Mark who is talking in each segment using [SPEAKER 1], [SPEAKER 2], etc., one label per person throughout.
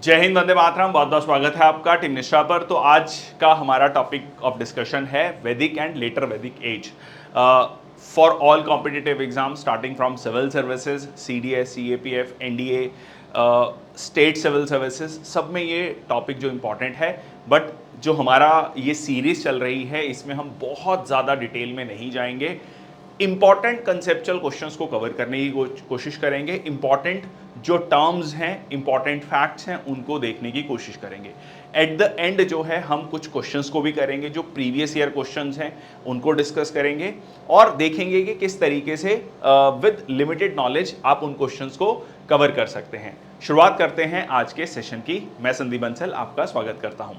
[SPEAKER 1] जय हिंद, वंदे मातरम। बहुत बहुत स्वागत है आपका टीम निष्ठा पर। तो आज का हमारा टॉपिक ऑफ डिस्कशन है Vedic and later Vedic age for all competitive exam starting from civil services, CDS, CAPF, NDA, state civil services, सब में ये टॉपिक जो इम्पॉर्टेंट है। बट जो हमारा ये सीरीज चल रही है इसमें हम बहुत ज़्यादा डिटेल में नहीं जाएंगे। इंपॉर्टेंट कंसेप्चुअल क्वेश्चंस को कवर करने की कोशिश करेंगे। इंपॉर्टेंट जो टर्म्स हैं, इंपॉर्टेंट फैक्ट्स हैं, उनको देखने की कोशिश करेंगे। एट द एंड जो है हम कुछ क्वेश्चंस को भी करेंगे, जो प्रीवियस ईयर क्वेश्चंस हैं उनको डिस्कस करेंगे और देखेंगे कि किस तरीके से विद लिमिटेड नॉलेज आप उन क्वेश्चंस को कवर कर सकते हैं। शुरुआत करते हैं आज के सेशन की। मैं संदीप बंसल आपका स्वागत करता हूं।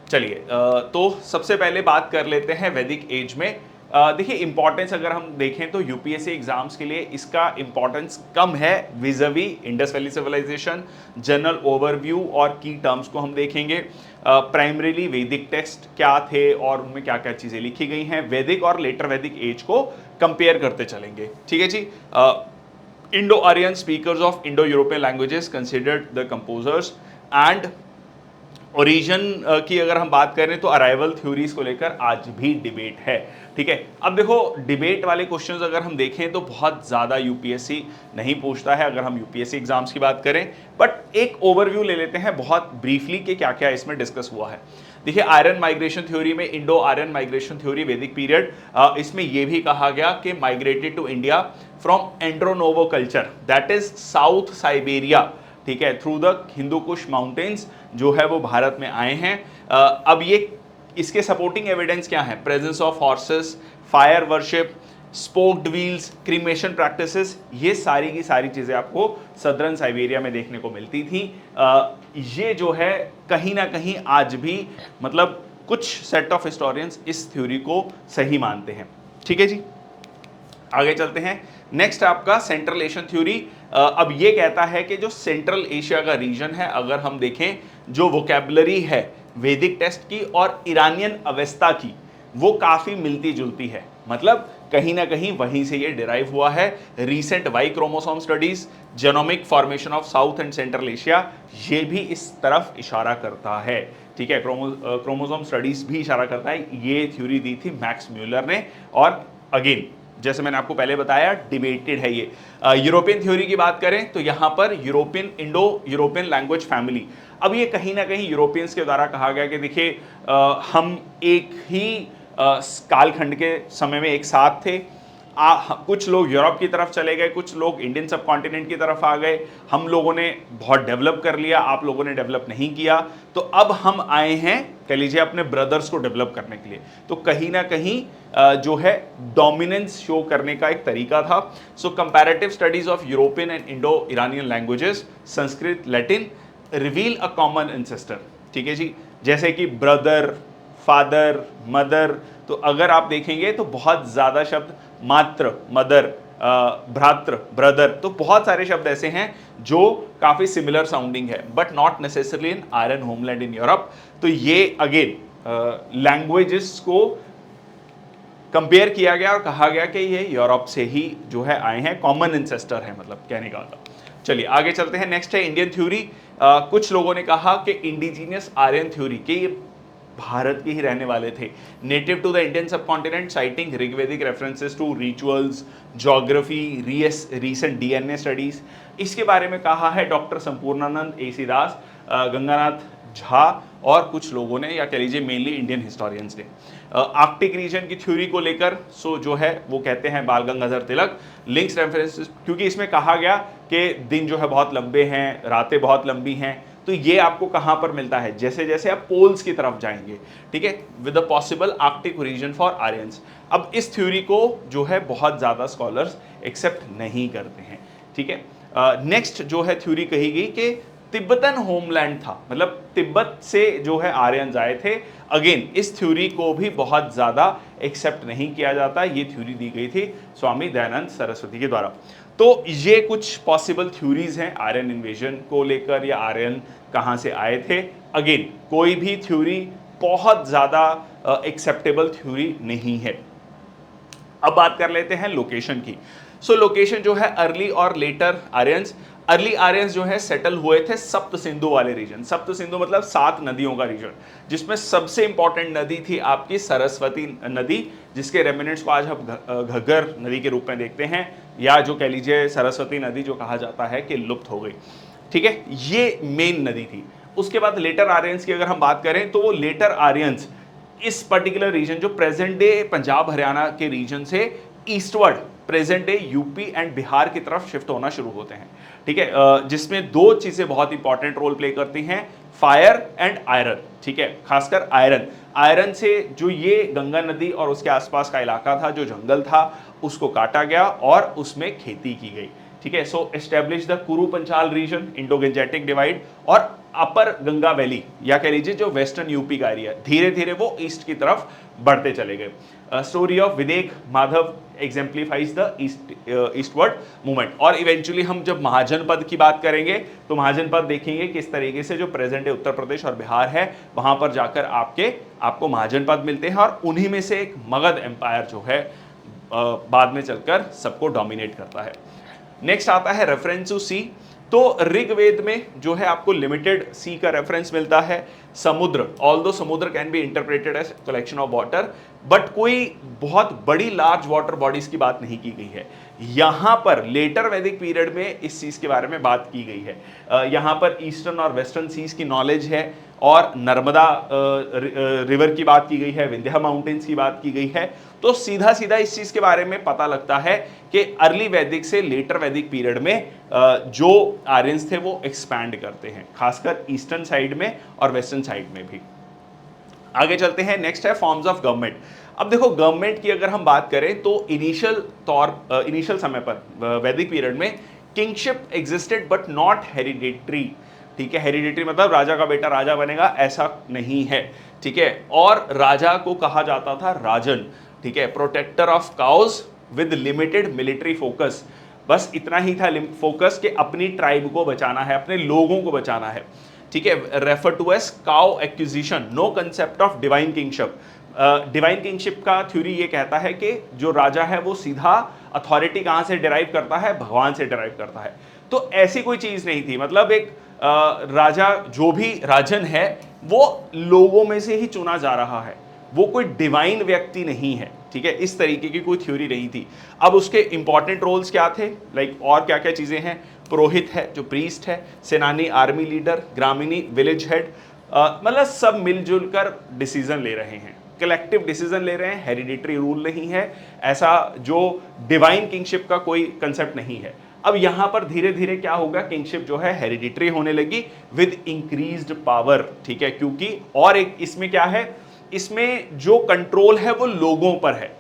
[SPEAKER 1] चलिए, तो सबसे पहले बात कर लेते हैं वैदिक एज में। देखिए, इंपॉर्टेंस अगर हम देखें तो यूपीएससी एग्जाम्स के लिए इसका इंपॉर्टेंस कम है vis a vis Indus valley civilisation. General overview और की टर्म्स को हम देखेंगे। प्राइमरीली वैदिक टेक्स्ट क्या थे और उनमें क्या क्या चीज़ें लिखी गई हैं, वैदिक और लेटर वैदिक एज को कंपेयर करते चलेंगे। ठीक है जी। Indo Aryan speakers of Indo European languages considered the composers and origin की अगर हम बात करें तो अराइवल थ्योरीज को लेकर आज भी डिबेट है। ठीक है, अब देखो, डिबेट वाले क्वेश्चंस अगर हम देखें तो बहुत ज़्यादा यूपीएससी नहीं पूछता है अगर हम यूपीएससी एग्जाम्स की बात करें। बट एक ओवरव्यू ले लेते हैं बहुत ब्रीफली कि क्या क्या इसमें डिस्कस हुआ है। देखिए, आर्यन माइग्रेशन थ्योरी में Indo Aryan migration theory Vedic period, इसमें यह भी कहा गया कि migrated to India from Andronovo culture, that is south Siberia. ठीक है, through the Hindu Kush mountains जो है वो भारत में आए हैं। अब ये इसके सपोर्टिंग एविडेंस क्या है? Presence of horses, fire worship, spoked wheels, cremation practices, ये सारी की सारी चीज़ें आपको सदर्न साइबेरिया में देखने को मिलती थी। ये जो है कहीं ना कहीं आज भी मतलब कुछ सेट ऑफ हिस्टोरियंस इस थ्योरी को सही मानते हैं। ठीक है जी, आगे चलते हैं। नेक्स्ट आपका सेंट्रल एशियन थ्योरी। अब ये कहता है कि जो सेंट्रल एशिया का रीजन है, अगर हम देखें जो वोकैबुलरी है वैदिक टेक्स्ट की और ईरानियन अवेस्ता की, वो काफ़ी मिलती जुलती है। मतलब कहीं ना कहीं वहीं से ये डिराइव हुआ है। Recent Y chromosome studies, genomic formation of south and central Asia, ये भी इस तरफ इशारा करता है। ठीक है, क्रोमोसोम स्टडीज भी इशारा करता है। ये थ्योरी दी थी मैक्स म्यूलर ने और अगेन जैसे मैंने आपको पहले बताया डिबेटेड है ये। यूरोपियन थ्योरी की बात करें तो यहाँ पर European, Indo European language family. अब ये कहीं ना कहीं यूरोपियंस के द्वारा कहा गया कि देखिए, हम एक ही कालखंड के समय में एक साथ थे। कुछ लोग यूरोप की तरफ चले गए, कुछ लोग इंडियन सब कॉन्टिनेंट की तरफ आ गए। हम लोगों ने बहुत डेवलप कर लिया, आप लोगों ने डेवलप नहीं किया, तो अब हम आए हैं कह लीजिए अपने ब्रदर्स को डेवलप करने के लिए। तो कहीं ना कहीं जो है डोमिनेंस शो करने का एक तरीका था। So comparative studies of European and Indo Iranian languages, Sanskrit, Latin, reveal a common ancestor. ठीक है जी, जैसे कि ब्रदर, फादर, मदर। तो अगर आप देखेंगे तो बहुत ज़्यादा शब्द, मात्र, मदर, भ्रातृ, ब्रदर, तो बहुत सारे शब्द ऐसे हैं जो काफ़ी सिमिलर साउंडिंग है, but not necessarily in iron homeland in Europe. तो ये अगेन लैंग्वेजेस को कंपेयर किया गया और कहा गया कि ये यूरोप से ही जो है आए हैं, कॉमन एंसेस्टर है, मतलब कहने का मतलब। चलिए आगे चलते हैं। नेक्स्ट है इंडियन थ्योरी। कुछ लोगों ने कहा कि इंडिजीनियस आर्यन थ्योरी के ये भारत के ही रहने वाले थे। Native to the Indian subcontinent, citing Rigvedic references to rituals, geography, recent DNA studies. इसके बारे में कहा है डॉक्टर संपूर्णानंद एसी दास, गंगानाथ झा और कुछ लोगों ने, या कह लीजिए मेनली इंडियन हिस्टोरियंस ने। आर्कटिक रीजन की थ्योरी को लेकर जो है वो कहते हैं बाल गंगाधर तिलक। लिंक्स रेफरेंसेस, क्योंकि इसमें कहा गया कि दिन जो है बहुत लंबे हैं, रातें बहुत लंबी हैं, तो ये आपको कहां पर मिलता है? जैसे जैसे आप पोल्स की तरफ जाएंगे। ठीक है, with the possible Arctic region for Aryans. अब इस थ्योरी को जो है बहुत ज्यादा स्कॉलर्स एक्सेप्ट नहीं करते हैं। ठीक है, नेक्स्ट जो है थ्योरी कही गई कि तिब्बतन होमलैंड था, मतलब तिब्बत से जो है आर्यंस आए थे। अगेन इस थ्योरी को भी बहुत ज़्यादा एक्सेप्ट नहीं किया जाता। ये थ्योरी दी गई थी स्वामी दयानंद सरस्वती के द्वारा। तो ये कुछ पॉसिबल थ्योरीज हैं आर्यन इन्वेजन को लेकर, या आर्यन कहाँ से आए थे। अगेन कोई भी थ्योरी बहुत ज़्यादा एक्सेप्टेबल थ्योरी नहीं है। अब बात कर लेते हैं लोकेशन की। सो लोकेशन जो है अर्ली और लेटर आर्यंस, अर्ली आर्यंस जो है सेटल हुए थे सप्त सिंधु वाले रीजन। सप्त सिंधु मतलब 7 नदियों का रीजन, जिसमें सबसे इंपॉर्टेंट नदी थी आपकी सरस्वती नदी, जिसके रेमिनेंट्स को आज हम घग्गर नदी के रूप में देखते हैं, या जो कह लीजिए सरस्वती नदी जो कहा जाता है कि लुप्त हो गई। ठीक है, ये मेन नदी थी। उसके बाद लेटर आर्यंस की अगर हम बात करें तो वो लेटर आर्यंस इस पर्टिकुलर रीजन जो प्रेजेंट डे पंजाब हरियाणा के रीजन से eastward present day UP and Bihar की तरफ शिफ्ट होना शुरू होते हैं। ठीक है, जिसमें 2 चीजें बहुत इंपॉर्टेंट रोल प्ले करती हैं, फायर एंड आयरन। ठीक है, खासकर आयरन। आयरन से जो ये गंगा नदी और उसके आसपास का इलाका था, जो जंगल था, उसको काटा गया और उसमें खेती की गई। ठीक है, सो establish the Kuru Panchal region, Indo Gangetic divide, और अपर गंगा वैली या कह लीजिए जो वेस्टर्न यूपी का एरिया, धीरे धीरे वो ईस्ट की तरफ बढ़ते चले गए। Story of Videgh Madhav exemplifies the eastward movement. और इवेंचुअली हम जब महाजनपद की बात करेंगे तो महाजनपद देखेंगे किस तरीके से जो प्रेजेंट है उत्तर प्रदेश और बिहार है, वहां पर जाकर आपको महाजनपद मिलते हैं, और उन्हीं में से एक मगध एम्पायर जो है बाद में चलकर सबको डोमिनेट करता है। नेक्स्ट आता है रेफरेंस टू सी। तो ऋग्वेद में जो है आपको लिमिटेड सी का रेफरेंस मिलता है। समुद्र, although samudra can be interpreted as collection of water, but कोई बहुत बड़ी लार्ज वाटर बॉडीज की बात नहीं की गई है। यहां पर लेटर वैदिक पीरियड में इस चीज के बारे में बात की गई है। यहां पर ईस्टर्न और वेस्टर्न सीज की नॉलेज है, और नर्मदा रिवर की बात की गई है, विंध्या माउंटेन्स की बात की गई है। तो सीधा सीधा इस चीज के बारे में पता लगता है कि अर्ली वैदिक से लेटर वैदिक पीरियड में जो आर्यंस थे वो एक्सपैंड करते हैं, खासकर ईस्टर्न साइड में और वेस्टर्न साइड में भी। आगे चलते हैं, नेक्स्ट है फॉर्म्स ऑफ गवर्नमेंट। अब देखो, गवर्नमेंट की अगर हम बात करें तो इनिशियल समय पर वैदिक पीरियड में kingship existed but not hereditary. ठीक है, हेरिडेटरी मतलब राजा का बेटा राजा बनेगा, ऐसा नहीं है। ठीक है, और राजा को कहा जाता था राजन। ठीक है, protector of cows with limited military focus. बस इतना ही था फोकस कि अपनी ट्राइब को बचाना है, अपने लोगों को बचाना है। ठीक है, refer to as cow acquisition, no concept of divine kingship. Divine kingship का थ्योरी ये कहता है कि जो राजा है वो सीधा अथॉरिटी कहां से डिराइव करता है, भगवान से डिराइव करता है। तो ऐसी कोई चीज नहीं थी, मतलब एक राजा जो भी राजन है वो लोगों में से ही चुना जा रहा है, वो कोई डिवाइन व्यक्ति नहीं है। ठीक है, इस तरीके की कोई थ्योरी नहीं थी। अब उसके इंपॉर्टेंट रोल्स क्या थे, लाइक और क्या क्या चीजें हैं, पुरोहित है जो प्रीस्ट है, सेनानी आर्मी लीडर, ग्रामीणी विलेज हेड, मतलब सब मिलजुल कर डिसीजन ले रहे हैं, कलेक्टिव डिसीजन ले रहे हैं, हेरिडिटरी रूल नहीं है, ऐसा जो डिवाइन किंगशिप का कोई कंसेप्ट नहीं है। अब यहां पर धीरे धीरे क्या होगा, किंगशिप जो है हेरिडिटरी होने लगी विद इंक्रीज्ड पावर। ठीक है, क्योंकि और एक इसमें क्या है, इसमें जो कंट्रोल है वो लोगों पर है,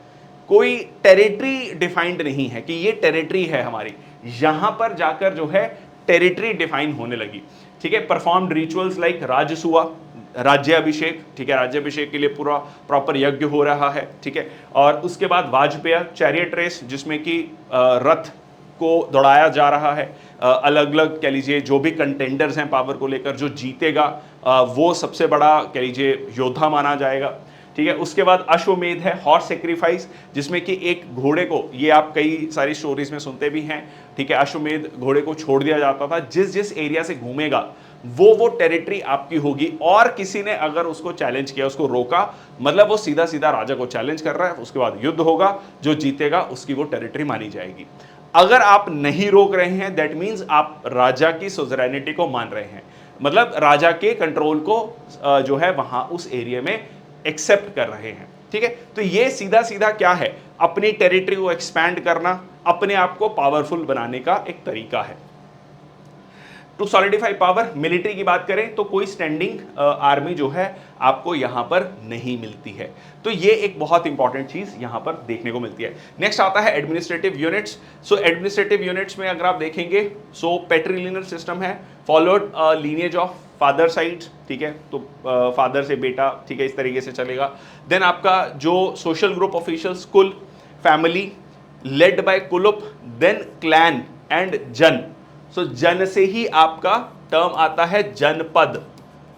[SPEAKER 1] कोई टेरिटरी डिफाइंड नहीं है कि ये टेरिटरी है हमारी, यहां पर जाकर जो है टेरिटरी डिफाइन होने लगी। ठीक है, परफॉर्म्ड रिचुअल्स लाइक राजसूआ, राज्याभिषेक। ठीक है, राज्याभिषेक के लिए पूरा प्रॉपर यज्ञ हो रहा है। ठीक है, और उसके बाद वाजपेय, चैरियट रेस, जिसमें कि रथ को दौड़ाया जा रहा है, अलग अलग कह लीजिए जो भी कंटेंडर्स हैं पावर को लेकर, जो जीतेगा वो सबसे बड़ा कह लीजिए योद्धा माना जाएगा। ठीक है, उसके बाद अश्वमेध है, हॉर्स सेक्रीफाइस, जिसमें कि एक घोड़े को, ये आप कई सारी स्टोरीज में सुनते भी हैं। ठीक है, अश्वमेध घोड़े को छोड़ दिया जाता था, जिस जिस एरिया से घूमेगा वो टेरिटरी आपकी होगी, और किसी ने अगर उसको चैलेंज किया, उसको रोका, मतलब वो सीधा सीधा राजा को चैलेंज कर रहा है। उसके बाद युद्ध होगा, जो जीतेगा उसकी वो टेरिटरी मानी जाएगी। अगर आप नहीं रोक रहे हैं, दैट मीन्स आप राजा की सुजरैनिटी को मान रहे हैं, मतलब राजा के कंट्रोल को जो है वहां उस एरिया में एक्सेप्ट कर रहे हैं। ठीक है, तो ये सीधा सीधा क्या है, अपनी टेरिटरी को एक्सपैंड करना, अपने आप को पावरफुल बनाने का एक तरीका है। टू सॉलिडिफाई पावर, मिलिट्री की बात करें तो कोई स्टैंडिंग आर्मी जो है आपको यहां पर नहीं मिलती है, तो ये एक बहुत इंपॉर्टेंट चीज यहां पर देखने को मिलती है। नेक्स्ट आता है एडमिनिस्ट्रेटिव यूनिट्स। सो एडमिनिस्ट्रेटिव यूनिट्स में अगर आप देखेंगे, सो पेट्रीलिनियर सिस्टम है, followed lineage of father side. ठीक है, तो फादर से बेटा, ठीक है, इस तरीके से चलेगा। देन आपका जो social group officials, kula, family, led by kulapa, then clan and jana. So जन से ही आपका टर्म आता है जनपद।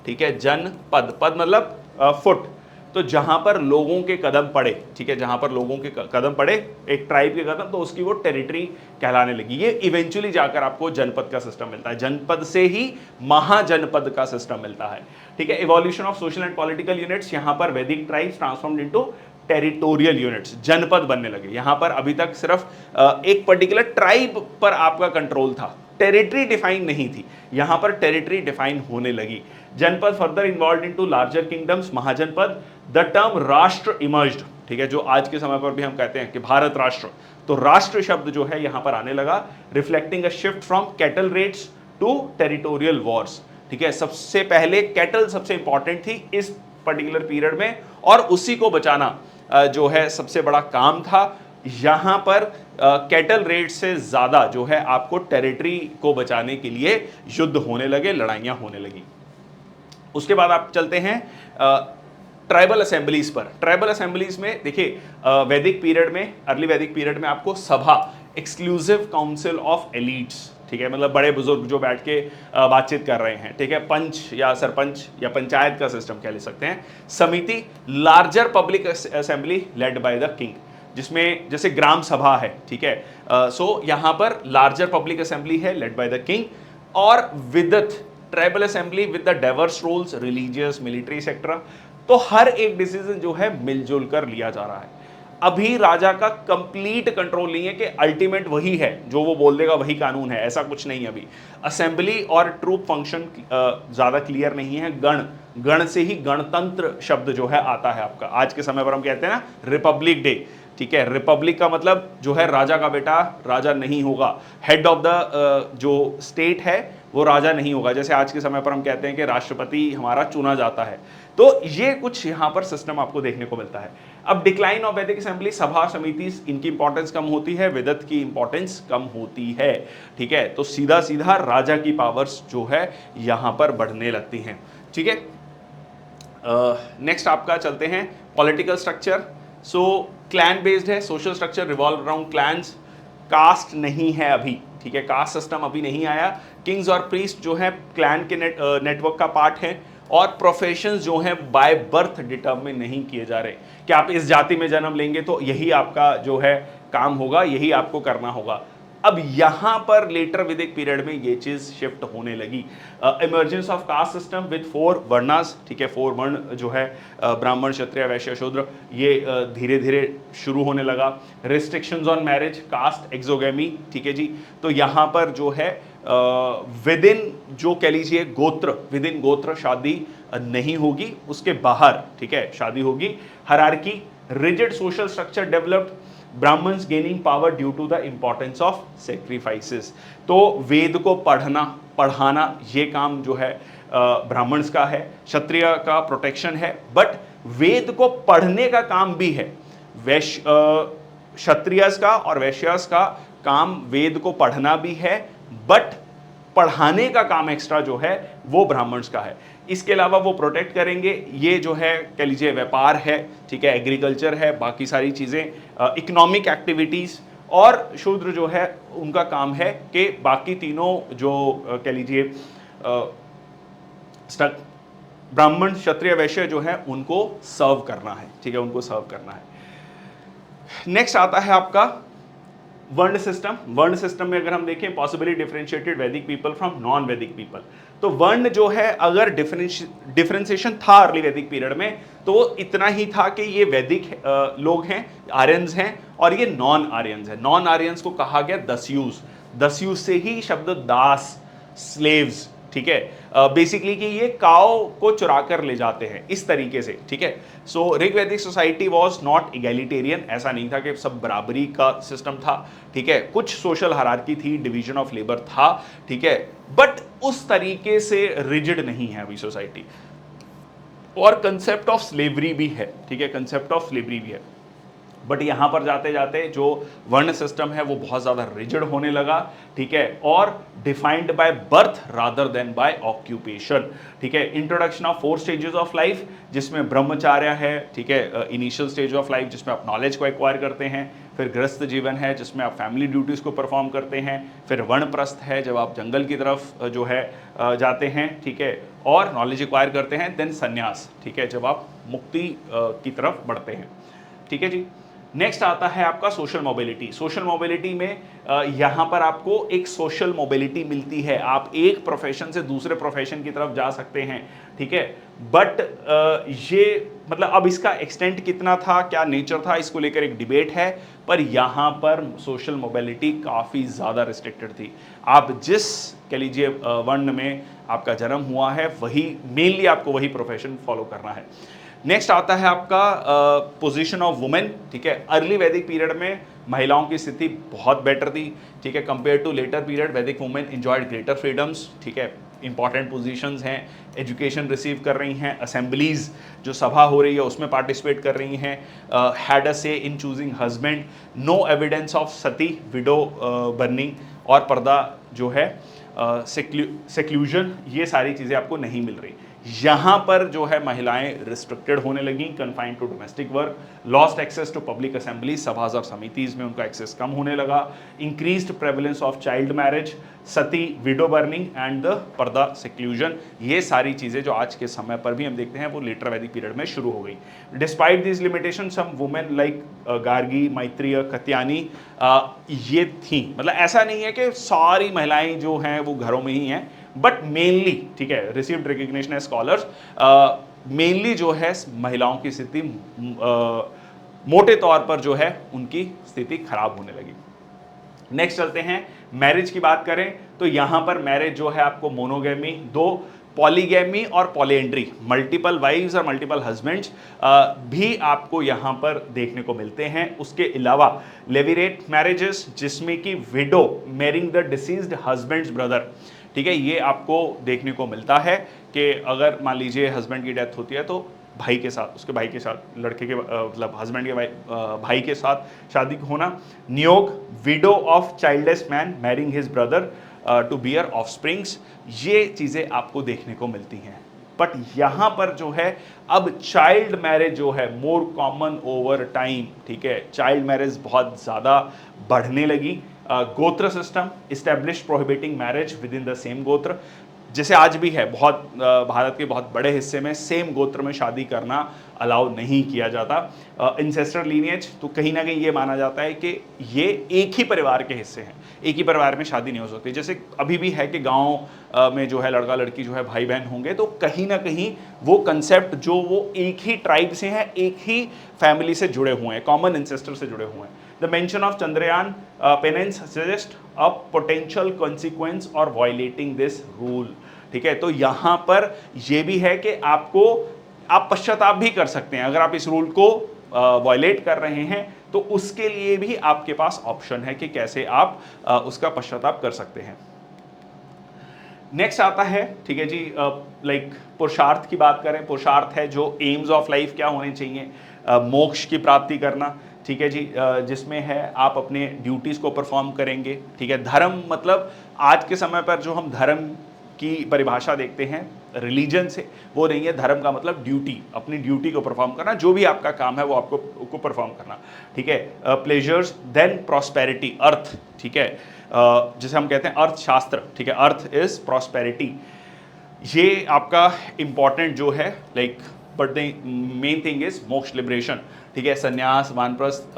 [SPEAKER 1] ठीक है, जनपद, पद मतलब फुट। तो जहां पर लोगों के कदम पड़े, ठीक है, जहां पर लोगों के कदम पड़े, एक ट्राइब के कदम, तो उसकी वो टेरिटरी कहलाने लगी। ये इवेंचुअली जाकर आपको जनपद का सिस्टम मिलता है, जनपद से ही महाजनपद का सिस्टम मिलता है, ठीक है। Evolution of social and political units, यहां पर वैदिक tribes transformed into territorial units, जनपद बनने लगे। यहां पर अभी तक सिर्फ एक पर्टिकुलर ट्राइब पर आपका कंट्रोल था, टेरिटरी डिफाइन नहीं थी, यहां पर टेरिटरी डिफाइन होने लगी। Janapada further involve into larger kingdoms, mahajanapada. The term rashtra emerged, ठीक है, जो आज के समय पर भी हम कहते हैं कि भारत राष्ट्र, तो राष्ट्र शब्द जो है यहां पर आने लगा, reflecting a shift from cattle raids to territorial wars, ठीक है। सबसे पहले कैटल सबसे इंपॉर्टेंट थी इस पर्टिकुलर पीरियड में, और उसी को बचाना जो है सबसे बड़ा काम था। यहां पर कैटल रेट से ज्यादा जो है आपको टेरिटरी को बचाने के लिए युद्ध होने लगे, लड़ाइयां होने लगी। उसके बाद आप चलते हैं ट्राइबल असेंबलीज पर। ट्राइबल असेंबलीज में देखिए, वैदिक पीरियड में, अर्ली वैदिक पीरियड में आपको सभा, एक्सक्लूसिव काउंसिल ऑफ एलीट्स, ठीक है, मतलब बड़े बुजुर्ग जो बैठ के बातचीत कर रहे हैं, ठीक है, पंच या सरपंच या पंचायत का सिस्टम कह ले सकते हैं। समिति, larger public assembly lead by the king, जिसमें जैसे ग्राम सभा है, ठीक है, सो यहां पर लार्जर पब्लिक असेंबली है लेड बाय द किंग। और vidatha tribal assembly with the diverse roles, religious, military sector, तो हर एक डिसीजन जो है मिलजुल कर लिया जा रहा है। अभी राजा का कंप्लीट कंट्रोल नहीं है कि अल्टीमेट वही है, जो वो बोल देगा वही कानून है, ऐसा कुछ नहीं है अभी। असेंबली और ट्रूप फंक्शन ज्यादा क्लियर नहीं है। गण से ही गणतंत्र शब्द जो है आता है आपका। आज के समय पर हम कहते हैं ना रिपब्लिक डे, ठीक है, रिपब्लिक का मतलब जो है राजा का बेटा राजा नहीं होगा, हेड ऑफ द जो स्टेट है वो राजा नहीं होगा, जैसे आज के समय पर हम कहते हैं कि राष्ट्रपति हमारा चुना जाता है। तो ये कुछ यहां पर सिस्टम आपको देखने को मिलता है। अब डिक्लाइन ऑफ वैदिक असेंबली, सभा समिति, इनकी इंपॉर्टेंस कम होती है, विदत की इंपॉर्टेंस कम होती है, ठीक है। तो सीधा सीधा राजा की पावर्स जो है यहां पर बढ़ने लगती हैं, ठीक है। नेक्स्ट आपका चलते हैं political structure. So clan based है, social structure revolve around clans, caste नहीं है अभी, ठीक है, कास्ट सिस्टम अभी नहीं आया। किंग्स और प्रीस्ट जो है क्लैन के नेटवर्क का पार्ट है, और प्रोफेशंस जो हैं बाय बर्थ डिटर्मिन नहीं किए जा रहे कि आप इस जाति में जन्म लेंगे तो यही आपका जो है काम होगा, यही आपको करना होगा। अब यहां पर लेटर वैदिक पीरियड में ये चीज शिफ्ट होने लगी। Emergence of caste system with 4 varnas, ठीक है, 4 वर्ण जो है ब्राह्मण, क्षत्रिय, वैश्य, शूद्र, ये धीरे धीरे शुरू होने लगा। Restrictions on marriage, caste exogamy, ठीक है जी, तो यहां पर जो है विद इन जो कह लीजिए गोत्र, विद इन गोत्र शादी नहीं होगी, उसके बाहर, ठीक है, शादी होगी। Hierarchy, rigid social structure developed, Brahmins gaining power due to the importance of sacrifices. तो वेद को पढ़ना पढ़ाना ये काम जो है ब्राह्मण्स का है, क्षत्रिय का प्रोटेक्शन है, बट वेद को पढ़ने का काम भी है वैश्य, क्षत्रियस का और वैश्यस का काम वेद को पढ़ना भी है, बट पढ़ाने का काम एक्स्ट्रा जो है वो ब्राह्मण्स का है। इसके अलावा वो प्रोटेक्ट करेंगे, ये जो है कह लीजिए व्यापार है, ठीक है, एग्रीकल्चर है, बाकी सारी चीज़ें इकोनॉमिक एक्टिविटीज़, और शूद्र जो है उनका काम है कि बाकी तीनों जो कह लीजिए ब्राह्मण, क्षत्रिय, वैश्य जो है उनको सर्व करना है, ठीक है, उनको सर्व करना है। नेक्स्ट आता है आपका वर्ण सिस्टम। वर्ण सिस्टम में अगर हम देखें, पॉसिबली डिफरेंशिएटेड वैदिक पीपल फ्रॉम नॉन वैदिक पीपल। तो वर्ण जो है अगर डिफरेंशिएशन था अर्ली वैदिक पीरियड में, तो वो इतना ही था कि ये वैदिक लोग हैं, आर्यंस हैं, और ये नॉन आर्यंस हैं। नॉन आर्यंस को कहा गया दस्यूज, दस्यूज से ही शब्द दास, स्लेव्स, ठीक है, बेसिकली कि ये काव को चुरा कर ले जाते हैं इस तरीके से, ठीक है। सो ऋग्वैदिक सोसाइटी वाज नॉट इगैलिटेरियन, ऐसा नहीं था कि सब बराबरी का सिस्टम था, ठीक है, कुछ सोशल हायरार्की थी, डिवीजन ऑफ लेबर था, ठीक है, बट उस तरीके से रिजिड नहीं है अभी सोसाइटी। और कंसेप्ट ऑफ स्लेवरी भी है, ठीक है, कंसेप्ट ऑफ स्लेवरी भी है। बट यहाँ पर जाते जाते जो वर्ण सिस्टम है वो बहुत ज़्यादा रिजिड होने लगा, ठीक है, और defined by birth rather than by occupation, ठीक है। Introduction of 4 stages of life, जिसमें ब्रह्मचार्य है, ठीक है, इनिशियल स्टेज ऑफ लाइफ जिसमें आप नॉलेज को एक्वायर करते हैं, फिर गृहस्थ जीवन है जिसमें आप फैमिली ड्यूटीज़ को परफॉर्म करते हैं, फिर वनप्रस्थ है जब आप जंगल की तरफ जो है जाते हैं, ठीक है, और नॉलेज एक्वायर करते हैं, देन संन्यास, ठीक है, जब आप मुक्ति की तरफ बढ़ते हैं, ठीक है जी। नेक्स्ट आता है आपका सोशल मोबिलिटी। सोशल मोबिलिटी में यहाँ पर आपको एक सोशल मोबिलिटी मिलती है, आप एक प्रोफेशन से दूसरे प्रोफेशन की तरफ जा सकते हैं, ठीक है, बट ये मतलब अब इसका एक्सटेंट कितना था, क्या नेचर था, इसको लेकर एक डिबेट है, पर यहाँ पर सोशल मोबिलिटी काफ़ी ज़्यादा रिस्ट्रिक्टेड थी। आप जिस कह लीजिए वर्ण में आपका जन्म हुआ है वही मेनली आपको वही प्रोफेशन फॉलो करना है। नेक्स्ट आता है आपका पोजीशन ऑफ वुमेन, ठीक है। अर्ली वैदिक पीरियड में महिलाओं की स्थिति बहुत बेटर थी, ठीक है, कंपेयर टू लेटर पीरियड वैदिक वुमेन एंजॉयड ग्रेटर फ्रीडम्स, ठीक है, इंपॉर्टेंट पोजीशंस हैं, एजुकेशन रिसीव कर रही हैं, असेंबलीज जो सभा हो रही है उसमें पार्टिसिपेट कर रही हैं, had a say in choosing husband, no evidence of sati widow burning और पर्दा जो है सेक्लूजन, ये सारी चीज़ें आपको नहीं मिल रही। यहाँ पर जो है महिलाएं रिस्ट्रिक्टेड होने लगी, confined to domestic work, lost access to public assembly, sabhas और समितिज में उनका एक्सेस कम होने लगा, increased prevalence of child marriage, sati widow burning and the purdah seclusion, ये सारी चीज़ें जो आज के समय पर भी हम देखते हैं वो लेटर वैदिक पीरियड में शुरू हो गई। Despite this limitation some women like Gargi, Maitreyi, Katyayani ये थी, मतलब ऐसा नहीं है कि सारी महिलाएं जो हैं वो घरों में ही हैं, बट मेनली, ठीक है, received recognition as scholars, mainly जो है महिलाओं की स्थिति मोटे तौर पर जो है उनकी स्थिति खराब होने लगी। नेक्स्ट चलते हैं, मैरिज की बात करें तो यहां पर मैरिज जो है आपको मोनोगेमी, 2 पॉलीगेमी और पॉलीएंड्री, मल्टीपल वाइव्स और मल्टीपल हस्बैंड्स भी आपको यहां पर देखने को मिलते हैं। उसके अलावा लेविरेट मैरिजेस जिसमें कि widow marrying the deceased husband's brother, ठीक है, ये आपको देखने को मिलता है कि अगर मान लीजिए हस्बैंड की डेथ होती है तो भाई के साथ, उसके भाई के साथ, लड़के के मतलब हस्बैंड के भाई के साथ शादी होना। Niyoga, widow of childless man marrying his brother to bear offsprings, ये चीज़ें आपको देखने को मिलती हैं। बट यहाँ पर जो है अब चाइल्ड मैरिज जो है मोर कॉमन ओवर टाइम, ठीक है, चाइल्ड मैरिज बहुत ज़्यादा बढ़ने लगी। गोत्र system establish prohibiting marriage with in the same गोत्र, जैसे आज भी है, बहुत भारत के बहुत बड़े हिस्से में सेम गोत्र में शादी करना अलाउ नहीं किया जाता। इंसेस्टर लीनिएज, तो कहीं ना कहीं ये माना जाता है कि ये एक ही परिवार के हिस्से हैं, एक ही परिवार में शादी नहीं हो सकती। जैसे अभी भी है कि गांव में जो है लड़का लड़की जो है भाई बहन होंगे, तो कहीं ना कहीं वो कंसेप्ट जो वो एक ही ट्राइब से हैं, एक ही फैमिली से जुड़े हुए हैं, कॉमन इंसेस्टर से जुड़े हुए हैं। The mention of Chandrayaan penance suggests a potential consequence or violating this rule, ठीक है, तो यहाँ पर ये भी है कि आप पश्चाताप भी कर सकते हैं अगर आप इस रूल को वायलेट कर रहे हैं, तो उसके लिए भी आपके पास ऑप्शन है कि कैसे आप उसका पश्चाताप कर सकते हैं। नेक्स्ट आता है, ठीक है जी, लाइक पुरुषार्थ की बात करें, पुरुषार्थ है जो एम्स ऑफ लाइफ क्या होने चाहिए, मोक्ष की प्राप्ति करना, ठीक है जी, जिसमें है आप अपने ड्यूटीज़ को परफॉर्म करेंगे, ठीक है। धर्म मतलब आज के समय पर जो हम धर्म की परिभाषा देखते हैं रिलीजन से, वो नहीं है। धर्म का मतलब ड्यूटी, अपनी ड्यूटी को परफॉर्म करना, जो भी आपका काम है वो आपको परफॉर्म करना, ठीक है। प्लेजर्स, देन प्रॉस्पेरिटी, अर्थ, ठीक है, जिसे हम कहते हैं अर्थशास्त्र, ठीक है, अर्थ इज प्रॉस्पेरिटी, ये आपका इंपॉर्टेंट जो है, like but the main thing is मोक्ष, लिबरेशन, ठीक है। संन्यास, वानप्रस्थ,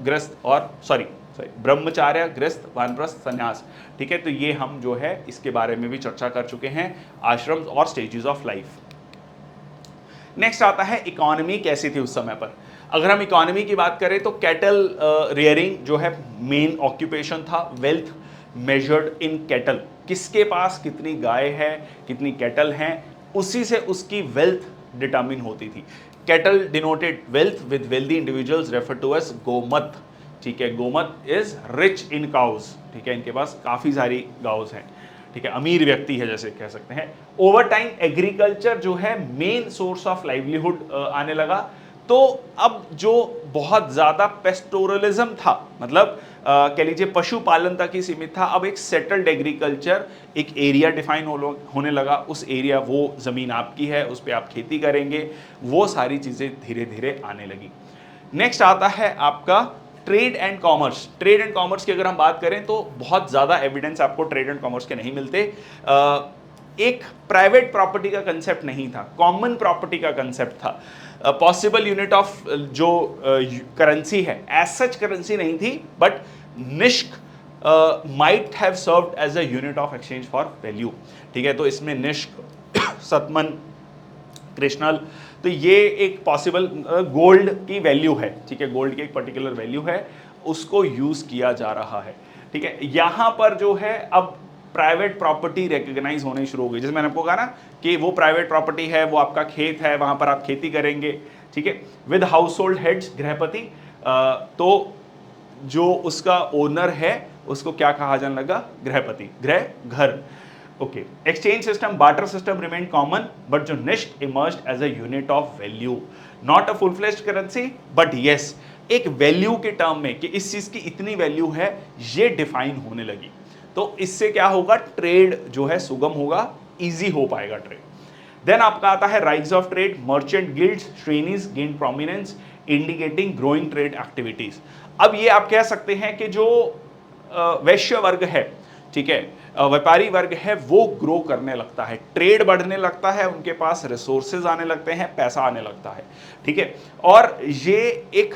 [SPEAKER 1] गृहस्थ और ब्रह्मचार्य, गृहस्थ, वानप्रस्थ, संन्यास, ठीक है, तो ये हम जो है इसके बारे में भी चर्चा कर चुके हैं, आश्रम और स्टेजेस ऑफ लाइफ। नेक्स्ट आता है इकोनॉमी कैसी थी उस समय पर। अगर हम इकोनॉमी की बात करें तो कैटल रियरिंग जो है मेन ऑक्यूपेशन था। वेल्थ मेजर्ड इन कैटल, किसके पास कितनी गाय है, कितनी कैटल हैं, उसी से उसकी वेल्थ डिटर्मिन होती थी। Cattle denoted wealth with wealthy individuals refer to as gomat, ठीक है, gomat is rich in cows, ठीक है, इनके पास काफ़ी सारी गाउज हैं, ठीक है, अमीर व्यक्ति है जैसे कह सकते हैं। ओवर टाइम एग्रीकल्चर जो है मेन सोर्स ऑफ लाइवलीहुड आने लगा, तो अब जो बहुत ज़्यादा पेस्टोरलिज्म था, मतलब कह लीजिए पशुपालन तक ही सीमित था, अब एक सेटल्ड एग्रीकल्चर, एक एरिया डिफाइन होने लगा, उस एरिया, वो ज़मीन आपकी है, उस पर आप खेती करेंगे, वो सारी चीज़ें धीरे धीरे आने लगी। नेक्स्ट आता है आपका trade and commerce. Trade and commerce की अगर हम बात करें तो बहुत ज़्यादा एविडेंस आपको ट्रेड एंड कॉमर्स के नहीं मिलते। एक प्राइवेट प्रॉपर्टी का कंसेप्ट नहीं था, कॉमन प्रॉपर्टी का कंसेप्ट था। पॉसिबल यूनिट ऑफ जो करेंसी है, एज सच करेंसी नहीं थी, but nishka might have served as a unit of exchange for value. ठीक है, तो इसमें निष्क, सतमन, कृष्णल, तो ये एक पॉसिबल गोल्ड की वैल्यू है। ठीक है, गोल्ड की एक पर्टिकुलर वैल्यू है, उसको यूज किया जा रहा है। ठीक है, यहां पर जो है अब प्राइवेट प्रॉपर्टी रिकॉग्नाइज होने शुरू हो गई। जैसे मैंने आपको कहा ना कि वो प्राइवेट प्रॉपर्टी है, वो आपका खेत है, वहां पर आप खेती करेंगे। ठीक है, विद हाउस होल्ड हेड्स, गृहपति, तो जो उसका ओनर है उसको क्या कहा जाने लगा? गृहपति, गृह, घर। Okay, exchange system, barter system remain common, but जो निफ्ट emerged as a unit of value, not a full fledged currency, but yes, एक वैल्यू के टर्म में कि इस चीज की इतनी वैल्यू है, ये डिफाइन होने लगी। तो इससे क्या होगा? ट्रेड जो है सुगम होगा, इजी हो पाएगा ट्रेड। देन आपका आता है rise of trade, merchant guilds, श्रेणीज gain prominence, indicating growing trade activities. अब ये आप कह सकते हैं कि जो वैश्य वर्ग है, ठीक है, व्यापारी वर्ग है, वो ग्रो करने लगता है, ट्रेड बढ़ने लगता है, उनके पास रिसोर्सेज आने लगते हैं, पैसा आने लगता है। ठीक है, और ये एक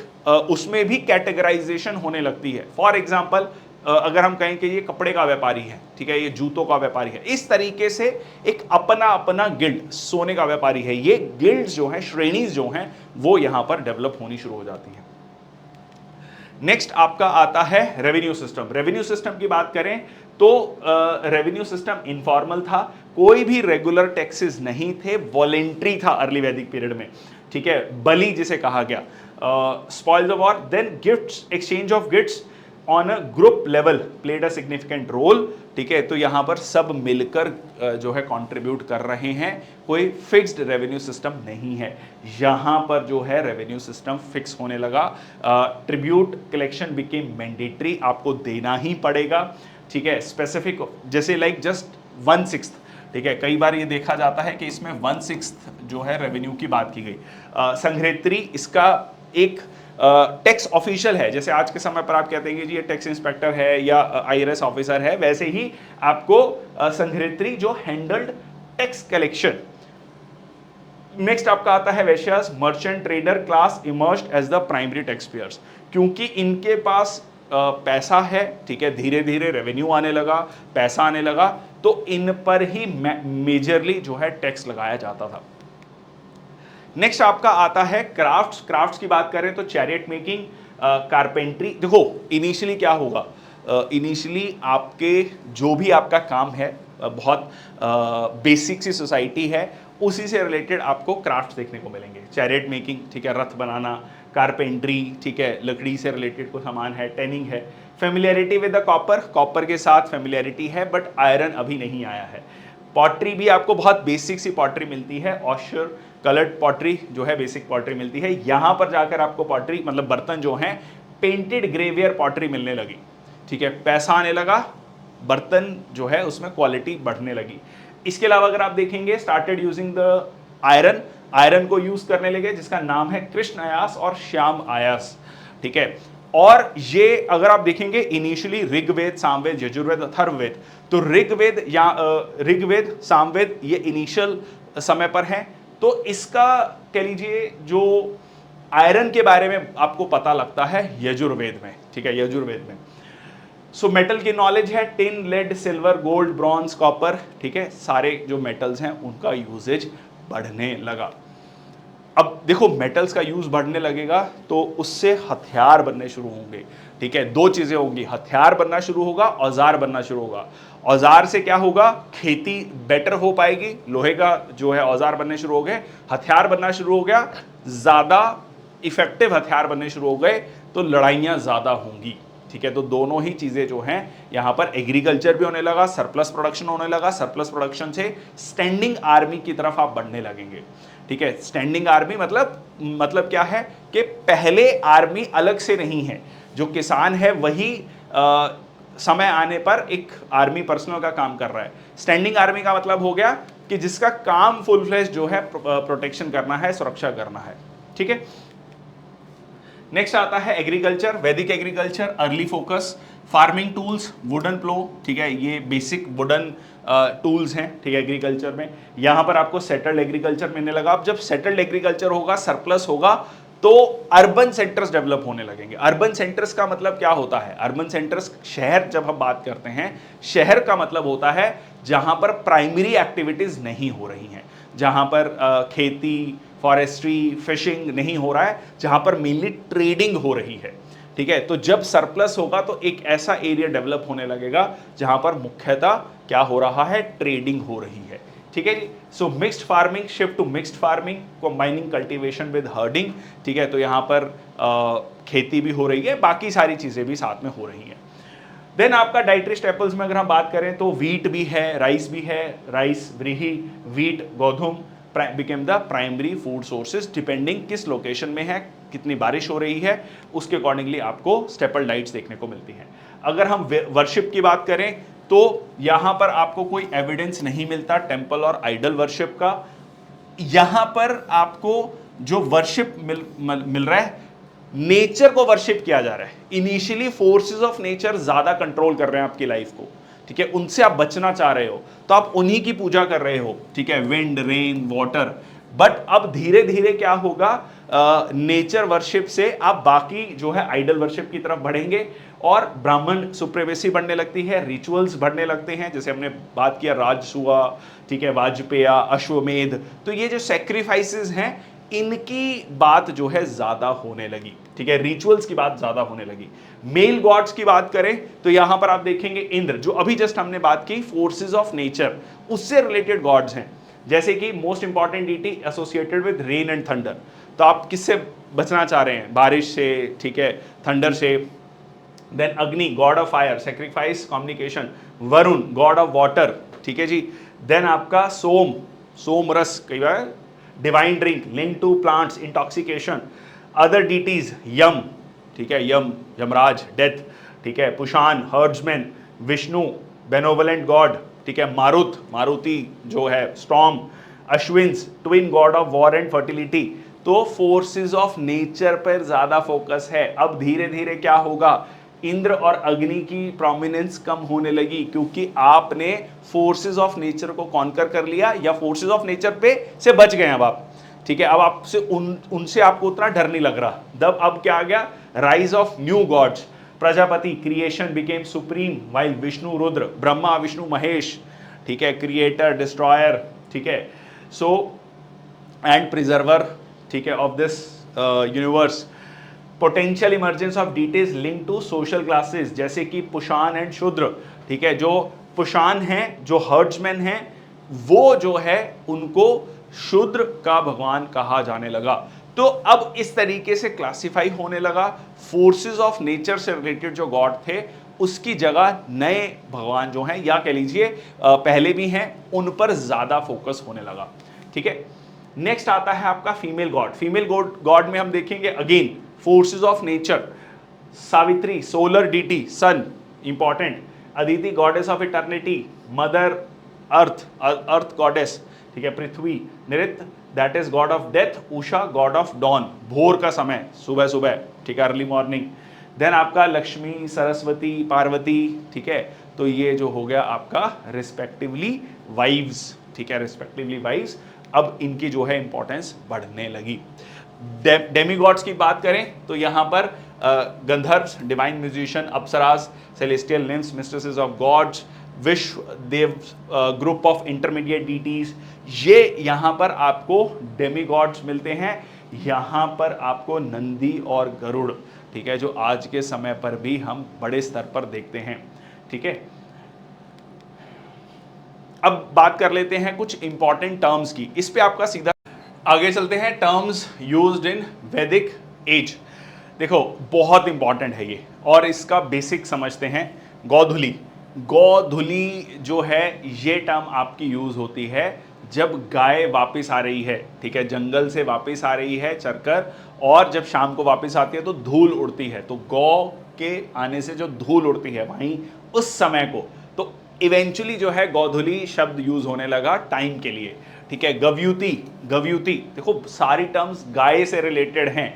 [SPEAKER 1] उसमें भी कैटेगराइजेशन होने लगती है। फॉर एग्जाम्पल, अगर हम कहें कि ये कपड़े का व्यापारी है, ठीक है, ये जूतों का व्यापारी है, इस तरीके से एक अपना अपना गिल्ड, सोने का व्यापारी है, ये गिल्ड्स जो हैं, श्रेणीज जो हैं, वो यहां पर डेवलप होनी शुरू हो जाती है। नेक्स्ट आपका आता है रेवेन्यू सिस्टम। रेवेन्यू सिस्टम की बात करें तो रेवेन्यू सिस्टम इनफॉर्मल था, कोई भी रेगुलर टैक्सेस नहीं थे, वॉलेंट्री था अर्ली वैदिक पीरियड में। ठीक है, बलि जिसे कहा गया, spoils of war, then gifts, exchange of gifts on a group level played a significant role. ठीक है, तो यहां पर सब मिलकर जो है कंट्रीब्यूट कर रहे हैं, कोई फिक्स्ड रेवेन्यू सिस्टम नहीं है। यहां पर जो है रेवेन्यू सिस्टम फिक्स होने लगा। ट्रिब्यूट कलेक्शन बिकेम मैंडेटरी, आपको देना ही पड़ेगा। ठीक है, स्पेसिफिक, जैसे लाइक जस्ट 1/6। ठीक है, कई बार ये देखा जाता है कि इसमें 1/6 जो है रेवेन्यू की बात की गई। संग्रहेत्री, इसका एक टैक्स ऑफिशियल है, जैसे आज के समय पर आप कहते हैं कि जी ये टैक्स इंस्पेक्टर है या आईआरएस ऑफिसर है, वैसे ही आपको संग्रहेत्री जो हैंडल्ड टैक्स कलेक्शन। नेक्स्ट आपका आता है Vaishyas, merchant trader class emerged as the primary tax payers, क्योंकि इनके पास पैसा है। ठीक है, धीरे धीरे रेवेन्यू आने लगा, पैसा आने लगा, तो इन पर ही मेजरली जो है टैक्स लगाया जाता था। नेक्स्ट आपका आता है क्राफ्ट्स। क्राफ्ट्स की बात करें तो चैरियट मेकिंग, कारपेंट्री। देखो इनिशियली क्या होगा, इनिशियली आपके जो भी आपका काम है, बहुत बेसिक सी सोसाइटी है, उसी से रिलेटेड आपको क्राफ्ट्स देखने को मिलेंगे। चैरियट मेकिंग, ठीक है, रथ बनाना, कारपेंट्री, ठीक है, लकड़ी से रिलेटेड कोई सामान है, टेनिंग है। Familiarity with the copper, copper के साथ फेमिलियरिटी है, बट आयरन अभी नहीं आया है। पॉटरी भी आपको बहुत बेसिक सी पॉटरी मिलती है, ऑशर कलर्ड पॉटरी जो है बेसिक पॉटरी मिलती है। यहां पर जाकर आपको पॉटरी मतलब बर्तन जो हैं पेंटेड ग्रेवियर पॉटरी मिलने लगी। ठीक है, पैसा आने लगा, बर्तन जो है उसमें क्वालिटी बढ़ने लगी। इसके अलावा अगर आप देखेंगे, started using the iron, iron को यूज करने लगे, जिसका नाम है कृष्ण आयास और श्याम आयास। ठीक है, और ये अगर आप देखेंगे इनिशियली ऋग्वेद, सामवेद, यजुर्वेद, अथर्ववेद, तो ऋग्वेद या ऋग्वेद, सामवेद ये इनिशियल समय पर है। तो इसका कह लीजिए जो आयरन के बारे में आपको पता लगता है यजुर्वेद में। ठीक है, यजुर्वेद में। सो मेटल की नॉलेज है, tin, lead, silver, gold, bronze, copper. ठीक है, सारे जो मेटल्स हैं उनका यूजेज बढ़ने लगा। अब देखो मेटल्स का यूज बढ़ने लगेगा तो उससे हथियार बनने शुरू होंगे। ठीक है, दो चीजें होंगी, हथियार बनना शुरू होगा, औजार बनना शुरू होगा। औजार से क्या होगा, खेती बेटर हो पाएगी, लोहे का जो है औजार बनने शुरू हो गए, हथियार बनना शुरू हो गया, ज्यादा इफेक्टिव हथियार बनने शुरू हो गए, तो लड़ाइयां ज्यादा होंगी। ठीक है, तो दोनों ही चीजें जो हैं यहां पर एग्रीकल्चर भी होने लगा, सरप्लस प्रोडक्शन होने लगा, सरप्लस प्रोडक्शन से स्टैंडिंग आर्मी की तरफ आप बढ़ने लगेंगे। ठीक है। स्टैंडिंग आर्मी मतलब क्या है कि पहले आर्मी अलग से नहीं है, जो किसान है वही समय आने पर एक आर्मी पर्सनल का काम कर रहा है। स्टैंडिंग आर्मी का मतलब हो गया कि जिसका काम फुल फ्लेश जो है प्रोटेक्शन करना है, सुरक्षा करना है, ठीक है। नेक्स्ट आता है agriculture, Vedic agriculture, early focus, farming tools, wooden plough, ठीक है, ये बेसिक वुडन टूल्स हैं, ठीक है, एग्रीकल्चर में। यहां पर आपको सेटल्ड एग्रीकल्चर मिलने लगा। अब जब सेटल्ड एग्रीकल्चर होगा, सरप्लस होगा, तो अर्बन सेंटर्स डेवलप होने लगेंगे। अर्बन सेंटर्स का मतलब क्या होता है? अर्बन सेंटर्स, शहर जब हम बात करते हैं, शहर का मतलब होता है जहां पर प्राइमरी एक्टिविटीज नहीं हो रही हैं, जहां पर खेती, फॉरेस्ट्री, फिशिंग नहीं हो रहा है, जहां पर मेनली ट्रेडिंग हो रही है, ठीक है। तो जब सरप्लस होगा तो एक ऐसा एरिया डेवलप होने लगेगा जहां पर मुख्यतः क्या हो रहा है? ट्रेडिंग हो रही है, ठीक है जी। So mixed farming, shift to mixed farming, combining cultivation with herding, ठीक है। तो यहाँ पर खेती भी हो रही है, बाकी सारी चीजें भी साथ में हो रही हैं। देन आपका डाइटरी स्टेपल्स में अगर हम बात करें तो वीट भी है, राइस भी है, rice, vrihi, wheat, godhuma became the primary food sources, depending किस लोकेशन में है, कितनी बारिश हो रही है, उसके अकॉर्डिंगली आपको स्टेपल डाइट्स देखने को मिलती हैं। अगर हम वर्शिप की बात करें तो यहां पर आपको कोई एविडेंस नहीं मिलता टेंपल और आइडल वर्शिप का। यहां पर आपको जो वर्शिप मिल रहा है, नेचर को वर्शिप किया जा रहा है। इनिशियली फोर्सेस ऑफ नेचर ज्यादा कंट्रोल कर रहे हैं आपकी लाइफ को, ठीक है, उनसे आप बचना चाह रहे हो तो आप उन्हीं की पूजा कर रहे हो, ठीक है, विंड, रेन, वाटर। बट अब धीरे धीरे क्या होगा, नेचर वर्शिप से आप बाकी जो है आइडल वर्शिप की तरफ बढ़ेंगे और ब्राह्मण सुप्रीमेसी बढ़ने लगती है, रिचुअल्स बढ़ने लगते हैं, जैसे हमने बात किया राजसूआ, ठीक है, वाजपेया, अश्वमेध। तो ये जो सैक्रिफाइसेस हैं, इनकी बात जो है ज्यादा होने लगी, ठीक है, रिचुअल्स की बात ज्यादा होने लगी। मेल गॉड्स की बात करें तो यहां पर आप देखेंगे इंद्र, जो अभी जस्ट हमने बात की फोर्सेस ऑफ नेचर, उससे रिलेटेड गॉड्स हैं, जैसे कि most important deity associated with rain and thunder. तो आप किससे बचना चाह रहे हैं? बारिश से, ठीक है, थंडर से। Then Agni, god of fire, sacrifice, communication. Varuna, god of water, ठीक है जी। देन आपका सोम, सोम रस, कई बार divine drink, link to plants, intoxication. Other deities, Yama, ठीक है, यम, यमराज, डेथ, ठीक है, Pushan, herdsman, Vishnu, benevolent god, ठीक है, मारुत, मारुति जो है, storm, Ashvins, twin god of war and fertility. तो फोर्सेस ऑफ नेचर पर ज्यादा फोकस है। अब धीरे धीरे क्या होगा, इंद्र और अग्नि की प्रोमिनेंस कम होने लगी, क्योंकि आपने फोर्सेस ऑफ नेचर को कॉन्कर कर लिया, या फोर्सेस ऑफ नेचर पे से बच गए अब आप, ठीक है। अब आपसे उनसे आपको उतना डर नहीं लग रहा। अब क्या आ गया, rise of new gods. Prajapati, creation became supreme, while Vishnu Rudra, Brahma Vishnu Mahesh, ठीक है, क्रिएटर, डिस्ट्रॉयर, ठीक है, सो एंड प्रिजर्वर, ठीक है, of this universe. Potential emergence of details link to social classes, जैसे कि पुषान एंड शूद्र, ठीक है। जो पुषान हैं, जो हर्ड्समैन हैं, वो जो है उनको शूद्र का भगवान कहा जाने लगा। तो अब इस तरीके से क्लासिफाई होने लगा। फोर्सेस ऑफ नेचर से रिलेटेड जो गॉड थे, उसकी जगह नए भगवान जो हैं, या कह लीजिए पहले भी हैं, उन पर ज्यादा फोकस होने लगा, ठीक है। नेक्स्ट आता है आपका फीमेल गॉड। फीमेल गॉड में हम देखेंगे again forces of nature. Savitri, solar deity, sun, important. Aditi, goddess of eternity. Mother earth, earth goddess, ठीक है, पृथ्वी। नृत्य, that is god of death. Usha, god of dawn, भोर का समय, सुबह सुबह, ठीक है, अर्ली मॉर्निंग। देन आपका लक्ष्मी, सरस्वती, पार्वती, ठीक है। तो ये जो हो गया आपका रिस्पेक्टिवली वाइव्स, ठीक है, रिस्पेक्टिवली वाइव्स। अब इनकी जो है इंपॉर्टेंस बढ़ने लगी। डेमीगॉड्स की बात करें तो यहाँ पर Gandharvas, divine musician, Apsaras, celestial nymphs, mistresses of gods, Vishwa Deva, group of intermediate deities, ये यहाँ पर आपको डेमीगॉड्स मिलते हैं। यहाँ पर आपको नंदी और गरुड़, ठीक है, जो आज के समय पर भी हम बड़े स्तर पर देखते हैं, ठीक है। अब बात कर लेते हैं कुछ इंपॉर्टेंट टर्म्स की, इस पे आपका सीधा आगे चलते हैं। टर्म्स यूज्ड इन वैदिक एज, देखो बहुत इंपॉर्टेंट है ये, और इसका बेसिक समझते हैं। गोधुली, गोधुली जो है ये टर्म आपकी यूज होती है जब गाय वापस आ रही है, ठीक है, जंगल से वापस आ रही है चरकर, और जब शाम को वापस आती है तो धूल उड़ती है, तो गौ के आने से जो धूल उड़ती है वहीं उस समय को, तो इवेंचुअली जो है गोधूली शब्द यूज होने लगा टाइम के लिए, ठीक है। गव्यूति, गव्यूति, देखो सारी टर्म्स गाय से रिलेटेड हैं,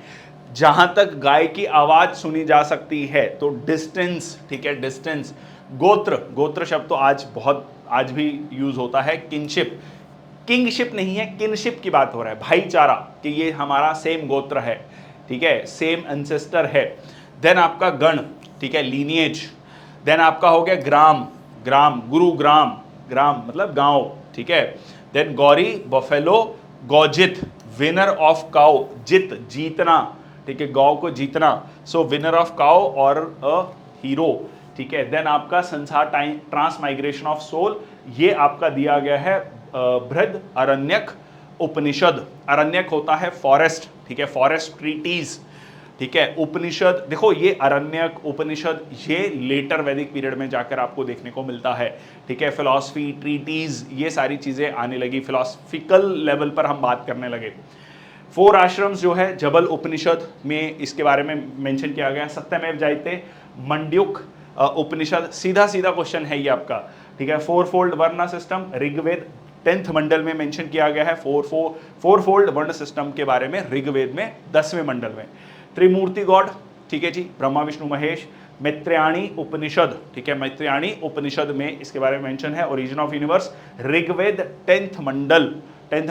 [SPEAKER 1] जहां तक गाय की आवाज सुनी जा सकती है, तो डिस्टेंस, ठीक है, डिस्टेंस। गोत्र, गोत्र शब्द तो आज भी यूज होता है। किनशिप, किंगशिप नहीं है, किनशिप की बात हो रहा है, भाईचारा, कि ये हमारा सेम गोत्र है, ठीक है, सेम एंसेस्टर है। देन आपका गण, ठीक है, लीनिएज। देन आपका हो गया ग्राम, ग्राम, गुरुग्राम, ग्राम मतलब गांव, ठीक है। देन गौरी, बफेलो, गौजित, विनर ऑफ काउ, जित, जीतना, ठीक है, गौ को जीतना, सो विनर ऑफ काउ और अ हीरो, ठीक है। देन आपका संसार टाइम ट्रांसमाइग्रेशन ऑफ सोल, ये आपका दिया गया है बृहद अरण्यक उपनिषद। अरण्यक होता है फॉरेस्ट, ठीक है, फॉरेस्ट ट्रीटीज, ठीक है। उपनिषद, देखो ये अरण्यक उपनिषद ये लेटर वैदिक पीरियड में जाकर आपको देखने को मिलता है, ठीक है। फिलॉसफी, ट्रीटीज, ये सारी चीजें आने लगी, फिलोसफिकल लेवल पर हम बात करने लगे। 4 आश्रम्स जो है जबल उपनिषद में इसके बारे में मेंशन किया गया। सत्यमेव जयते, मंड्युक उपनिषद, सीधा सीधा क्वेश्चन है ये आपका, ठीक है। 4 फोल्ड वर्ण सिस्टम, ऋग्वेद 10th मंडल में मेंशन किया गया है। 4 फोल्ड वर्ण सिस्टम के बारे में ऋग्वेद में 10वें मंडल में। त्रिमूर्ति गॉड, ठीक है जी, ब्रह्मा विष्णु महेश। मैत्रेयाणी उपनिषद, ठीक है, मैत्रेयाणी उपनिषद में इसके बारे में मेंशन है। Origin of universe, Rigveda 10th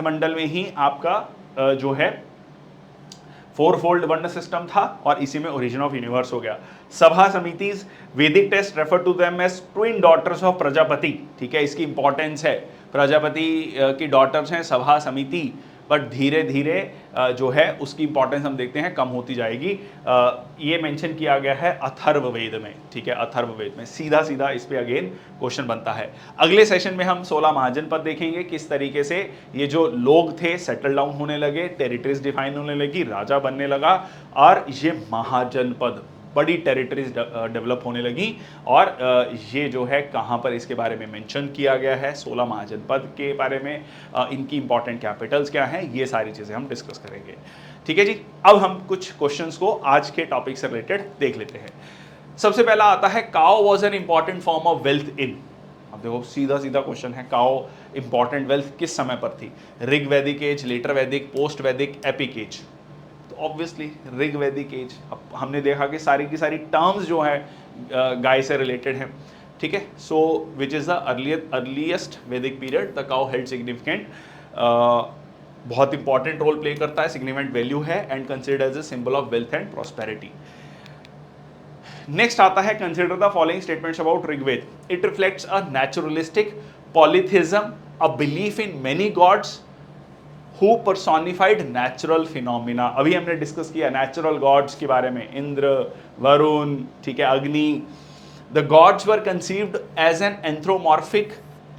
[SPEAKER 1] mandala में ही आपका जो है 4 फोल्ड वर्ण सिस्टम था और इसी में ओरिजिन ऑफ यूनिवर्स हो गया। Sabha samitis, Vedic text refer to them as twin daughters of Prajapati, ठीक है, इसकी इंपॉर्टेंस है, प्रजापति की डॉटर्स हैं सभा समिति, बट धीरे धीरे जो है उसकी इंपॉर्टेंस हम देखते हैं कम होती जाएगी। ये मेंशन किया गया है अथर्ववेद में, ठीक है, अथर्ववेद में, सीधा सीधा इस पे अगेन क्वेश्चन बनता है। अगले सेशन में हम 16 महाजनपद देखेंगे, किस तरीके से ये जो लोग थे सेटल डाउन होने लगे, टेरिटरीज डिफाइन होने लगी, राजा बनने लगा और ये महाजनपद बड़ी टेरिटरीज डेवलप होने लगी, और ये जो है कहाँ पर इसके बारे में मेंशन किया गया है, 16 महाजनपद के बारे में, इनकी इंपॉर्टेंट कैपिटल्स क्या हैं, ये सारी चीज़ें हम डिस्कस करेंगे, ठीक है जी। अब हम कुछ क्वेश्चंस को आज के टॉपिक से रिलेटेड देख लेते हैं। सबसे पहला आता है, cow was an important form of wealth in. अब देखो सीधा सीधा क्वेश्चन है, काओ इंपॉर्टेंट वेल्थ किस समय पर थी? ऋग वैदिक एज, लेटर वैदिक, पोस्ट वैदिक, एपिक एज। ऑब्वियसली ऋग वैदिक एज। अब हमने देखा कि सारी की सारी टर्म्स जो है गाय से रिलेटेड है, ठीक है। So which is the earliest Vedic period the cow held significant, बहुत इंपॉर्टेंट रोल प्ले करता है, सिग्निफिकेंट वैल्यू है and considered as a symbol of wealth and prosperity. Next आता है, consider the following statements about Rigveda. It reflects a naturalistic polytheism, a belief in many gods who personified natural phenomena। अभी हमने discuss किया natural God's के बारे में, इंद्र, वरुण, ठीक है, Agni. The gods were conceived as an anthropomorphic,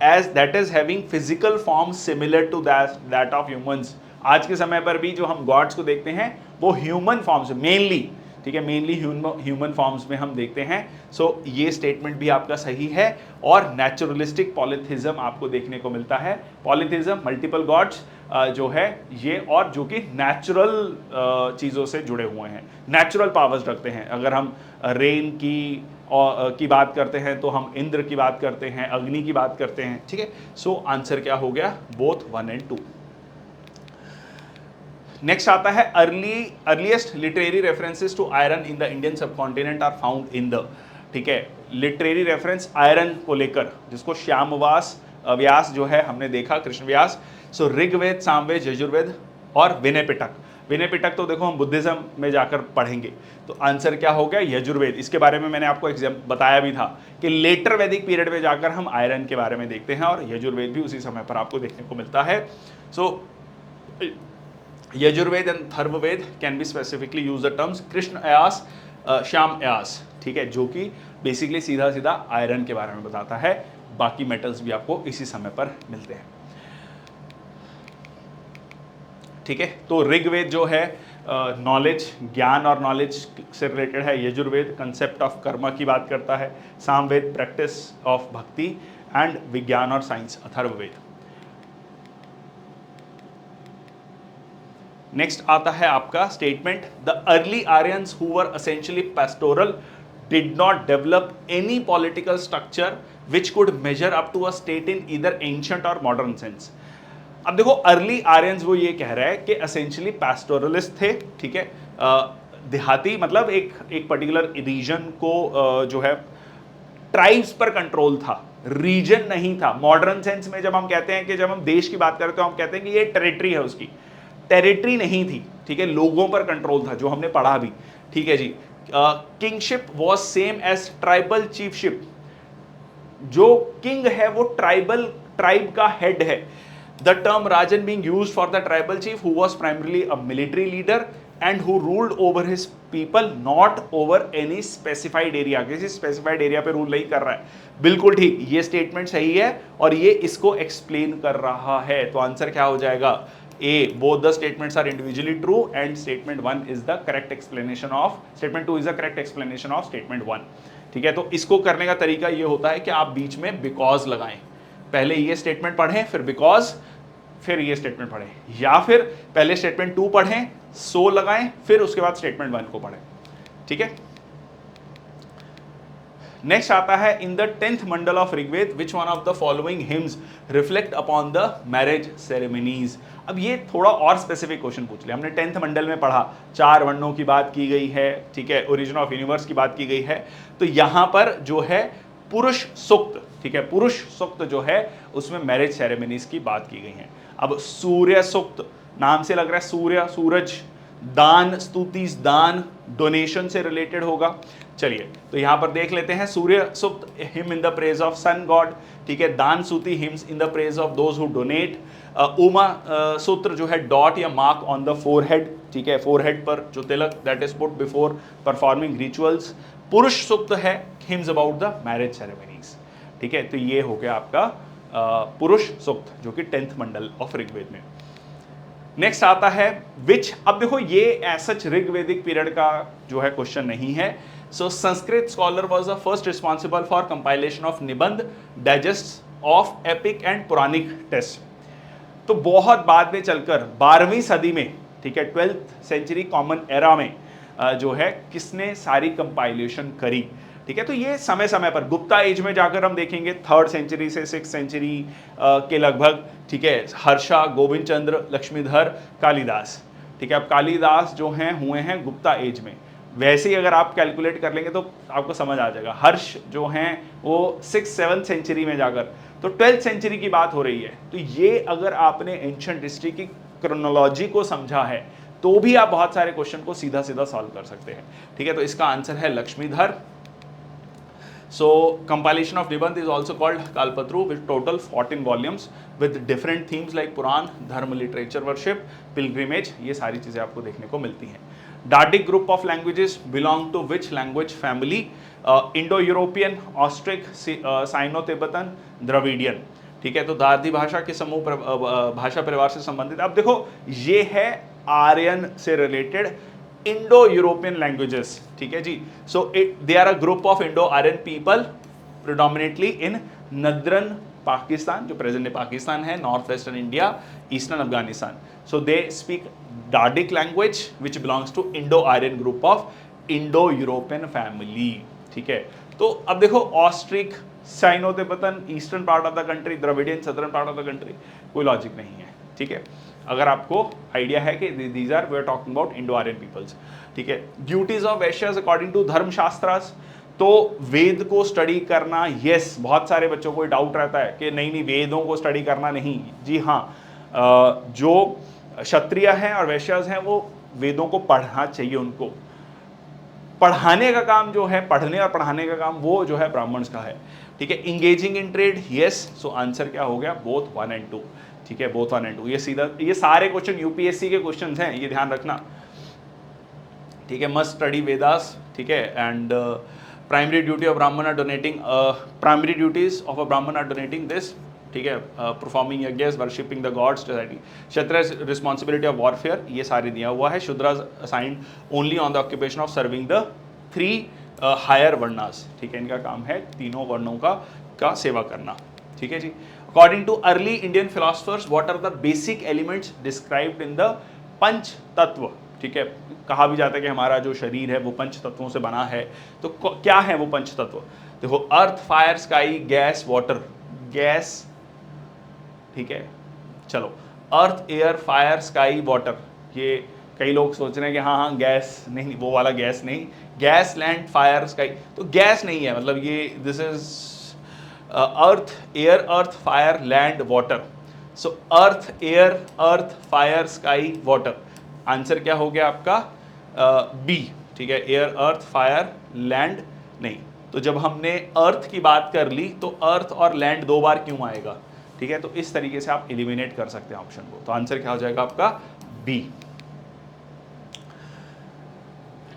[SPEAKER 1] as that is having physical form similar to that of humans. आज के समय पर भी जो हम गॉड्स को देखते हैं वो ह्यूमन फॉर्म्स मेनली, ठीक है, मेनली ह्यूमन फॉर्म्स में हम देखते हैं। सो ये स्टेटमेंट भी आपका सही है, और नेचुरलिस्टिक पॉलिथिज्म आपको देखने को मिलता है। पॉलिथिज्म, मल्टीपल गॉड्स जो है ये, और जो कि नेचुरल चीज़ों से जुड़े हुए हैं, नेचुरल पावर्स रखते हैं। अगर हम रेन की बात करते हैं तो हम इंद्र की बात करते हैं, अग्नि की बात करते हैं, ठीक है। सो आंसर क्या हो गया? Both 1 and 2। नेक्स्ट आता है, earliest literary references to iron in the Indian subcontinent are found in the, ठीक है, लिटरेरी रेफरेंस आयरन को लेकर, जिसको श्यामवास व्यास जो है हमने देखा, कृष्ण व्यास। सो ऋग्वेद, सामवेद, यजुर्वेद और विनय पिटक। विनय पिटक तो देखो हम बुद्धिज्म में जाकर पढ़ेंगे, तो आंसर क्या हो गया? यजुर्वेद। इसके बारे में मैंने आपको बताया भी था कि लेटर वैदिक पीरियड में जाकर हम आयरन के बारे में देखते हैं, और यजुर्वेद भी उसी समय पर आपको देखने को मिलता है। So Yajurveda and Atharvaveda can be specifically use the terms Krishna ayas, Shyam ayas, ठीक है, जो कि बेसिकली सीधा सीधा आयरन के बारे में बताता है। बाकी मेटल्स भी आपको इसी समय पर मिलते हैं, ठीक है। तो ऋग्वेद जो है नॉलेज, ज्ञान और नॉलेज से रिलेटेड है। यजुर्वेद कंसेप्ट ऑफ कर्म की बात करता है। Samaveda practice of bhakti and vigyan और साइंस। अथर्ववेद नेक्स्ट आता है आपका statement, the early Aryans who were essentially pastoral did not develop any political structure which could measure up to a state in either ancient or modern sense. अब देखो early Aryans वो ये कह रहा है कि एसेंशियली पैस्टोरलिस्ट थे, ठीक है, देहाती, मतलब एक पर्टिकुलर रीजन को जो है ट्राइब्स पर कंट्रोल था, रीजन नहीं था। मॉडर्न सेंस में जब हम कहते हैं कि जब हम देश की बात करते हैं तो हम कहते हैं कि ये टेरिटरी है, उसकी टेरिटरी नहीं थी, ठीक है, लोगों पर कंट्रोल था, जो हमने पढ़ा भी, ठीक है जी। Kingship was same as tribal chiefship, जो किंग है वो ट्राइब का हेड है। The term rajan being used for the tribal chief who was primarily a military leader and who ruled over his people not over any specified area, किसी specified area पे rule नहीं कर रहा है। बिल्कुल ठीक, ये स्टेटमेंट सही है और ये इसको एक्सप्लेन कर रहा है। तो आंसर क्या हो जाएगा? A, both the statements are individually true and statement 1 is the correct explanation of statement 2 is the correct explanation of statement 1, ठीक है। तो इसको करने का तरीका ये होता है कि आप बीच में बिकॉज लगाएं, पहले ये स्टेटमेंट पढ़ें फिर बिकॉज, फिर ये स्टेटमेंट पढ़ें, या फिर पहले स्टेटमेंट 2 पढ़ें, सो लगाएं, फिर उसके बाद स्टेटमेंट 1 को पढ़ें, ठीक है। नेक्स्ट आता है, in the 10th mandala of Rigveda which one of the following hymns reflect upon the marriage ceremonies. अब ये थोड़ा और स्पेसिफिक क्वेश्चन पूछ लिया हमने। 10th मंडल में पढ़ा, 4 वर्णों की बात की गई है, ठीक है, ओरिजिन ऑफ यूनिवर्स की बात की गई है। तो यहां पर जो है पुरुष सूक्त, ठीक है, पुरुष सूक्त जो है उसमें मैरिज सेरेमनीज की बात की गई है। अब सूर्य सूक्त, नाम से लग रहा है सूर्य, सूरज, दान, स्तुति, दान, डोनेशन से रिलेटेड होगा। चलिए तो यहां पर देख लेते हैं, Surya Sukta hymn in the praise of sun god, ठीक है, Dana Stuti hymns in the praise of those who donate. उमा सूत्र जो है डॉट या मार्क ऑन द फोरहेड, ठीक है, फोरहेड पर जो tilak that is put before performing rituals. Purusha Sukta है hymns about the marriage ceremonies, ठीक है। तो ये हो गया आपका पुरुष सूक्त जो कि 10th मंडल ऑफ ऋग्वेद में। नेक्स्ट आता है विच, अब देखो ये सच ऋग्वेदिक पीरियड का जो है क्वेश्चन नहीं है। So Sanskrit scholar was the first responsible for compilation of nibandha, digest of epic and Puranic text. तो बहुत बाद में चलकर 12वीं सदी में, ठीक है, 12th सेंचुरी कॉमन एरा में जो है किसने सारी कंपाइलेशन करी, ठीक है। तो ये समय समय पर गुप्ता एज में जाकर हम देखेंगे 3rd सेंचुरी से 6th सेंचुरी के लगभग, ठीक है, हर्षा, गोविंद चंद्र, लक्ष्मीधर, कालिदास, ठीक है। अब कालिदास जो हैं हुए हैं गुप्ता एज में, वैसे ही अगर आप कैलकुलेट कर लेंगे तो आपको समझ आ जाएगा। हर्ष जो हैं वो 6th-7th सेंचुरी में जाकर, तो 12th सेंचुरी की बात हो रही है। तो ये अगर आपने एंशिएंट हिस्ट्री की क्रोनोलॉजी को समझा है तो भी आप बहुत सारे क्वेश्चन को सीधा सीधा सॉल्व कर सकते हैं, ठीक है। तो इसका आंसर है Lakshmidhar. So compilation of Nibandh is also called Kalpatru with total 14 volumes with different themes like Puran, Dharma, literature, worship, pilgrimage, ये सारी चीजें आपको देखने को मिलती हैं। Dardic group of languages belong to which language family? Indo-European, Austric, Sino-Tibetan, Dravidian, ठीक है। तो दार्दी भाषा के समूह भाषा परिवार से संबंधित। अब देखो ये है आर्यन से रिलेटेड इंडो यूरोपियन लैंग्वेजेस, ठीक है जी। So they are a group of Indo Aryan people predominantly in northern Pakistan, जो प्रेजेंट पाकिस्तान है, north western India, eastern Afghanistan. So they speak Dardic language which belongs to Indo Aryan group of Indo European family, ठीक है। तो अब देखो Austric, Sino Tibetan, eastern part of the country, Dravidian southern part of the country, कोई logic नहीं है, ठीक है। अगर आपको आइडिया है कि these are we are talking about Indo Aryan peoples, ठीक है। Duties of Vaishyas according to Dharmashastras, तो वेद को स्टडी करना, यस, बहुत सारे बच्चों को डाउट रहता है कि नहीं नहीं वेदों को स्टडी करना नहीं। जी हाँ, जो क्षत्रिय हैं और वैश्यस हैं वो वेदों को पढ़ना चाहिए, उनको पढ़ाने का काम जो है, पढ़ने और पढ़ाने का काम वो जो है ब्राह्मण्स का है, ठीक है। Engaging in trade, yes. So answer क्या हो गया? बोथ 1 and 2, ठीक है, बोथ 1 and 2। ये सीधा, ये सारे क्वेश्चन यूपीएससी के क्वेश्चंस हैं, ये ध्यान रखना, ठीक है। मस्ट स्टडी वेदास, ठीक है। And primary duty of Brahmin are donating, primary duties of a Brahmin are donating this, ठीक है, performing yajna, worshipping the gods, society. Kshatriya responsibility of warfare, ये सारे दिया हुआ है। Shudra assigned only on the occupation of serving the 3 higher varnas, ठीक है, इनका काम है तीनों वर्णों का सेवा करना, ठीक है जी। According to early Indian philosophers, what are the basic elements described in the पंच तत्व, ठीक है, कहा भी जाता है कि हमारा जो शरीर है वो पंच तत्वों से बना है। तो क्या है वो पंच तत्व? देखो, earth, fire, sky, gas, water. Gas, ठीक है, चलो, earth, air, fire, sky, water. ये कई लोग सोच रहे हैं कि हाँ हाँ गैस, नहीं, वो वाला गैस नहीं। गैस, लैंड, फायर, स्काई, तो गैस नहीं है, मतलब ये this is earth, air, earth, fire, land, water. So earth, air, earth, fire, sky, water. Answer क्या हो गया आपका? बी, ठीक है, एयर, अर्थ, फायर, लैंड नहीं। तो जब हमने अर्थ की बात कर ली तो अर्थ और लैंड 2 बार क्यों आएगा? ठीक है, तो इस तरीके से आप एलिमिनेट कर सकते हैं ऑप्शन को। तो आंसर क्या हो जाएगा आपका? बी।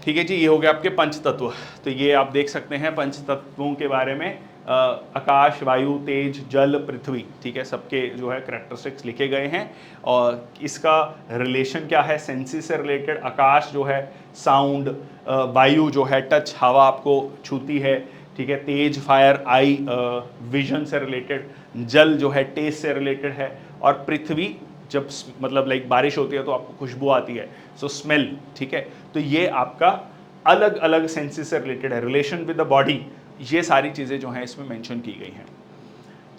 [SPEAKER 1] ठीक है जी, ये हो गया आपके पंच तत्व। तो ये आप देख सकते हैं पंच तत्वों के बारे में, आकाश, वायु, तेज, जल, पृथ्वी, ठीक है, सबके जो है कैरेक्टरिस्टिक्स लिखे गए हैं। और इसका रिलेशन क्या है सेंसेस से रिलेटेड? आकाश जो है साउंड, वायु जो है टच, हवा आपको छूती है, ठीक है, तेज, फायर, आई, विजन से रिलेटेड, जल जो है टेस्ट से रिलेटेड है, और पृथ्वी जब मतलब लाइक बारिश होती है तो आपको खुशबू आती है, सो स्मेल, ठीक है। तो ये आपका अलग अलग सेंसेस से रिलेटेड है। रिलेशन विद द बॉडी, ये सारी चीज़ें जो हैं इसमें मेंशन की गई हैं,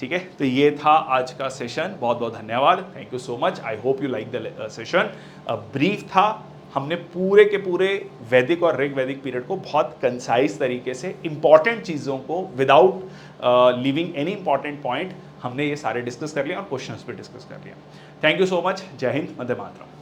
[SPEAKER 1] ठीक है। तो ये था आज का सेशन, बहुत बहुत धन्यवाद, thank you so much, I hope you like the session. Brief था, हमने पूरे के पूरे वैदिक और ऋग वैदिक पीरियड को बहुत कंसाइज तरीके से इंपॉर्टेंट चीज़ों को without leaving any important point हमने ये सारे डिस्कस कर लिया और क्वेश्चंस भी डिस्कस कर लिया। थैंक यू सो मच, जय हिंद, वंदे मातरम।